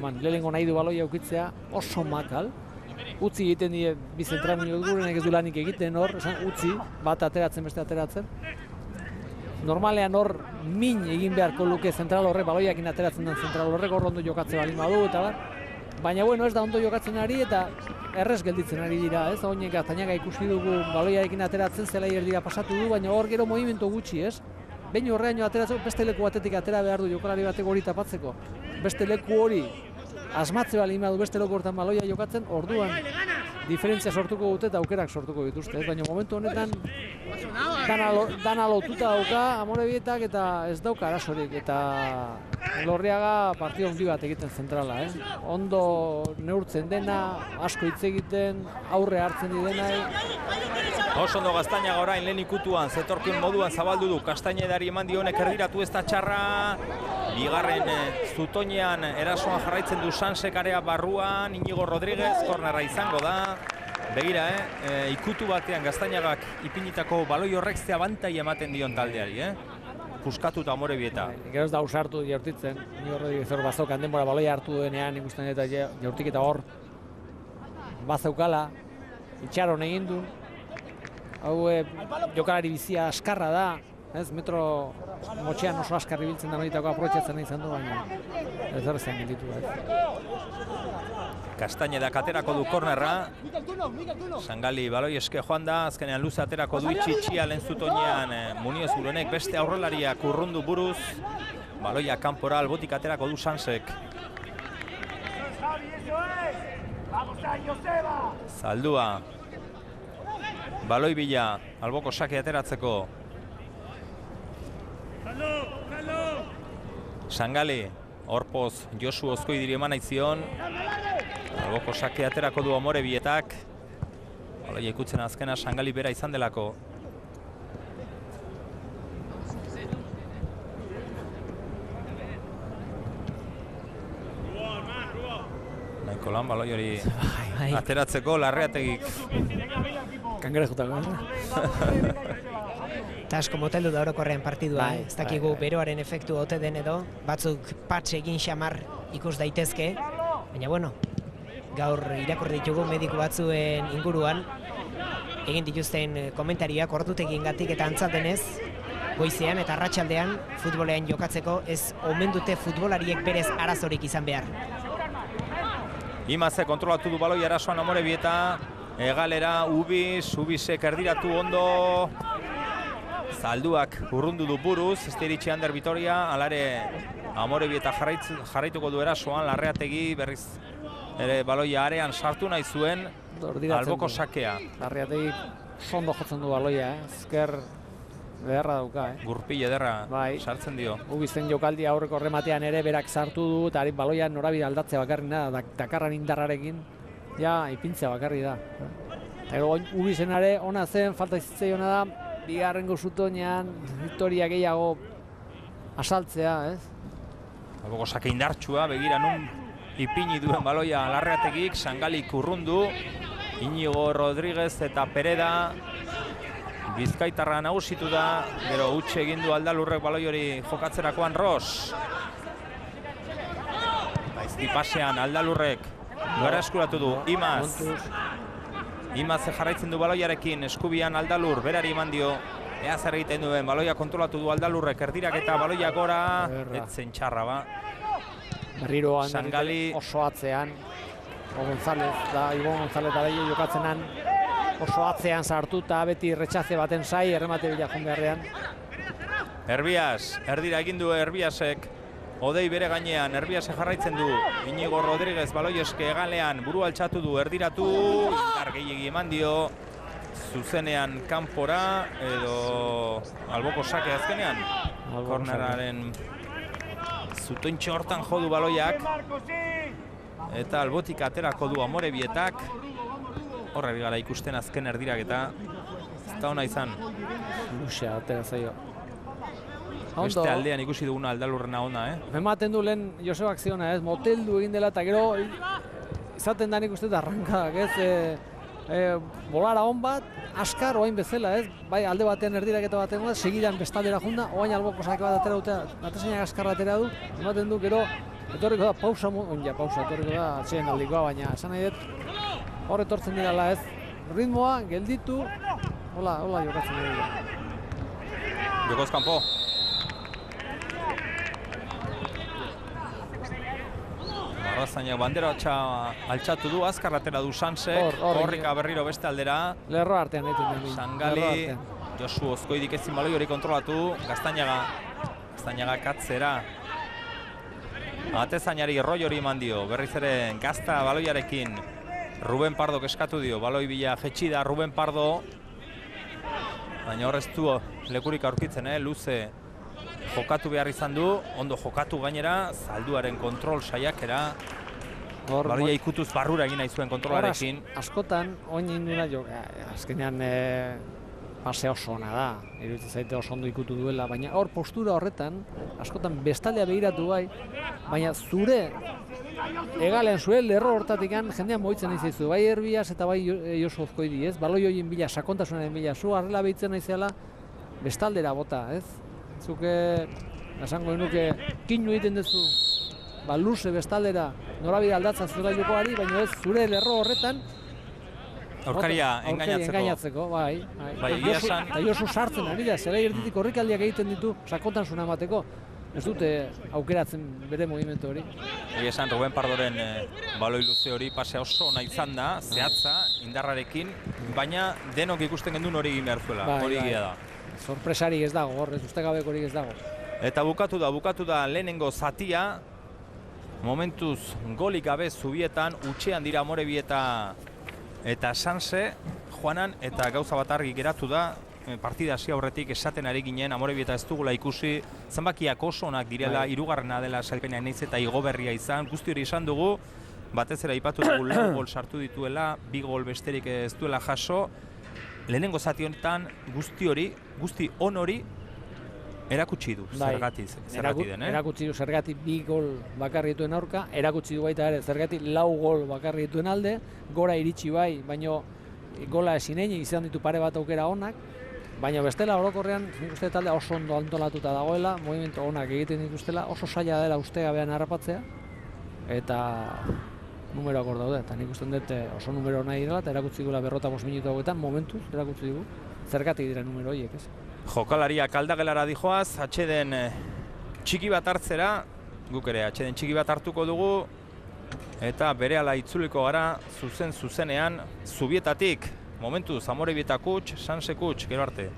eman. Lehenengo nahi du baloia ukitzea, oso makal. Utzi egiten die bi zentramuño gurenek ez du lanik egiten hor, utzi, bat ateratzen, beste ateratzen. Normalean hor min egin beharko luke zentral horrek, baloiakin ateratzen den zentral horrek, hor ondo jokatze balin badu eta bar. Baina bueno, ez da ondo jokatzen ari eta errez gelditzen ari dira, ez? Oinek Gaztañaga ikusi dugu baloiarekin ateratzen, zelai erdira pasatu du, baina hor gero movimiento gutxi, ez? Behin horreaino ateratzeko, beste leku batetik atera behar du jokalari bateko hori tapatzeko. Beste leku hori asmatze balin badu beste leku hortan baloia jokatzen, orduan diferentzia sortuko dute eta aukerak sortuko dituzte, ez? Baina momentu honetan dana lotuta dauka Amorebietak eta ez dauka arazorik eta Elorriaga partida handi bat egiten zentrala, ondo neurtzen dena, asko hitz egiten, aurre hartzen didenai. Oso ondo Gaztañaga orain lehen ikutuan, zetorkion moduan zabaldu du, Castañedari eman dionek erdiratu ez da txarra. Bigarren zutoinean erasoan jarraitzen du Sansek area barruan, Iñigo Rodríguez, kornerra izango da. Begira, ikutu batean Gaztañagak ipinitako baloi horrek ze abantai ematen dion taldeari, puskatuta Amorebieta. Gero ez da ausartu jaurtitzen, Iñigo Rodríguez hor bazaukan denbora baloia hartu denean ikusten eta jaurtik eta hor bazaukala, itxaron egin du. Hau jokalari bizia askarra da, ez metro motxean oso askar ibiltzen da horietako aprotxatzen izan du, baina ez horrezean gelditu da. Castañedak aterako du kornerra, Sangali baloi eske joan da, azkenean luze aterako du itxitxia lehen zutoinean Munioz Burunek beste aurrelariak urrundu buruz, baloia kanpora albotik aterako du Sansek. Zaldua, baloi bila, alboko sake ateratzeko. Sangali, horpoz Josu Ozkoidiri eman nahi zion. Alboko sake aterako du Amorebietak. Baloia ikutzen azkena Sangali bera izan delako. Nahiko lan baloi hori ateratzeko Larreategik. Kangerejutako. Eta asko moteldu da orokorrean partidua, ez dakigu beroaren efektu ote den edo, batzuk patxe egin xamar ikus daitezke, baina bueno, gaur irakurri ditugu mediku batzuen inguruan, egin dituzten komentariak ordutegiengatik eta antza denez, goizean eta arratsaldean futbolean jokatzeko ez omen dute futbolariek berez arazorik izan behar. Imaze kontrolatu du baloi arazoan Amorebieta, egalera Ubisek erdiratu ondo, Zalduak urrundu du buruz, ez iritsi Ander Vitoria, alare Amorebieta jarraituko du erasoan, Larreategi berriz ere baloia arean sartu nahi zuen, alboko sakea. Larreategi sondo jotzen du baloia, ezker beharra dauka. Gurpil ederra sartzen dio. Ubizten jokaldi aurreko rematean ere berak sartu du, eta baloia norabide aldatzea bakarri da, dakarran indarrarekin, ja ipintzea bakarri da. Ubizenare ona zen, falta izitzaiona da, bigarrengo zutoinean Vitoria gehiago asaltzea, ez? Alboko sake indartsua, begira nun ipini duen baloia Larreategik, Sangalik urrundu, Iñigo Rodríguez eta Pereda, Bizkaitarra nagusitu da, gero utxe egin du Aldalurrek baloi hori jokatzerakoan Ros. Baizti pasean Aldalurrek gara eskuratu du, Imaz. Imaz jarraitzen du baloiarekin, eskubian Aldalur, berari eman dio. Ea zer egiten duen, baloia kontrolatu du Aldalurrek, erdirak eta baloia gora, etzen txarra ba. Berriro Sangali oso atzean, Ibo González da bello jokatzenan, oso atzean sartuta, beti retxaze baten zai, erremate bila joan beharrean. Herbias, erdira egin du Herbiasek, Odei bere gainean, Herbiasek jarraitzen du, Iñigo Rodríguez baloi eske egalean, buru altxatu du, erdiratu, indar gehiegi eman dio, zuzenean kanpora, edo alboko sake azkenean, korneraren zutointxo hortan jodu baloiak, eta albotik aterako du Amorebietak, horre bigara ikusten azken erdirak eta ez da hona izan. Luxea, atera zaio. Beste aldean ikusi duguna Aldalurrena ona, Ematen du lehen Josebak ziona, ez? Moteldu egin dela eta gero izaten da nik uste da arrankadak, ez? Bolara hon bat, askar oain bezala, ez? Bai, alde batean erdirak eta batean segidan bestaldera junda, oain alboko sake bat atera dute, atesainak askarra atera du, ematen du gero Etorriko da pausa, etorriko da atxeen aldikoa, baina esan nahi dut hor etortzen dirala ez ritmoa, gelditu, hola jokatzen dira. Jokoz kanpo. Arrazainak bandera altxatu du, azkar atera du Sansek, Korrika berriro beste aldera. Lerro artean egiten den. Sangali, Josu Ozkoidik ezin baloi hori kontrolatu, Gaztañaga katzera. Atezainari roi hori eman dio, berriz ere gazta baloiarekin. Ruben Pardo eskatu dio, baloi bila jetxi da Ruben Pardo. Baina horrez du lekurik aurkitzen, luze jokatu behar izan du, ondo jokatu gainera, zalduaren kontrol saiakera. Baloia ikutuz barrura egin nahi zuen kontrolarekin. Askotan, oin induna jo, azkenean pase oso ona da, iruditzen zaite oso ondo ikutu duela, baina hor postura horretan, askotan bestaldea begiratu bai, baina zure egalean zure lerro hortatik jendean moitzen nahi zaizu, bai Herbias eta bai Josu Ozkoidi, ez? Baloi horien bila, sakontasunaren bila, zu arrela behitzen nahi zela bestaldera bota, ez? Zuke, esango nuke, kinu egiten duzu, luze bestaldera, norabide aldatzen zura jokoari, baina ez zure lerro horretan aurkaria engainatzeko, bai. Eta Josu sartzen ari da, zera irtetik horrikaldiak egiten ditu sakontasuna emateko. Ez dute aukeratzen bere movimentu hori. Egia esan, Ruben Pardoren baloi luze hori pase oso ona izan da, zehatza, indarrarekin, baina denok ikusten gendun hori egin behar zuela, hori egia da. Sorpresarik ez dago, hor, ez ustegabeko hori ez dago. Eta bukatu da lehenengo zatia, momentuz golik gabe Zubietan, utxean dira Amorebieta eta Sanse, Juanan, eta gauza bat argi geratu da, partida hasi aurretik esaten ari ginen, Amorebieta ez dugula ikusi, zenbakiak oso onak direla, hirugarrena dela sailpena naiz eta igo berria izan, guzti hori esan dugu, batez ere aipatu dugu 4 gol sartu dituela, 2 gol besterik ez duela jaso, lehenengo zati honetan guzti on hori erakutsi du, zergatik den, Erakutsi du zergatik 2 gol bakarri dituen aurka, erakutsi du baita ere zergatik 4 gol bakarri dituen alde, gora iritsi bai, baino gola ezin egin izan ditu pare bat aukera onak, baina bestela orokorrean nik uste talde oso ondo antolatuta dagoela, movimentu onak egiten dituztela, oso zaila dela ustegabean harrapatzea, eta numeroak hor daude, eta nik uste dut oso numero nahi dela, eta erakutsi duela 45 minutu hauetan, momentuz erakutsi dugu, zergatik dira numero horiek, ez? Jokalariak aldagelara dijoaz, atxeden txiki bat hartzera, guk ere atxeden txiki bat hartuko dugu, eta berehala itzuliko gara zuzenean Zubietatik, momentuz Amorebieta kuts, Sanse kuts, gero arte.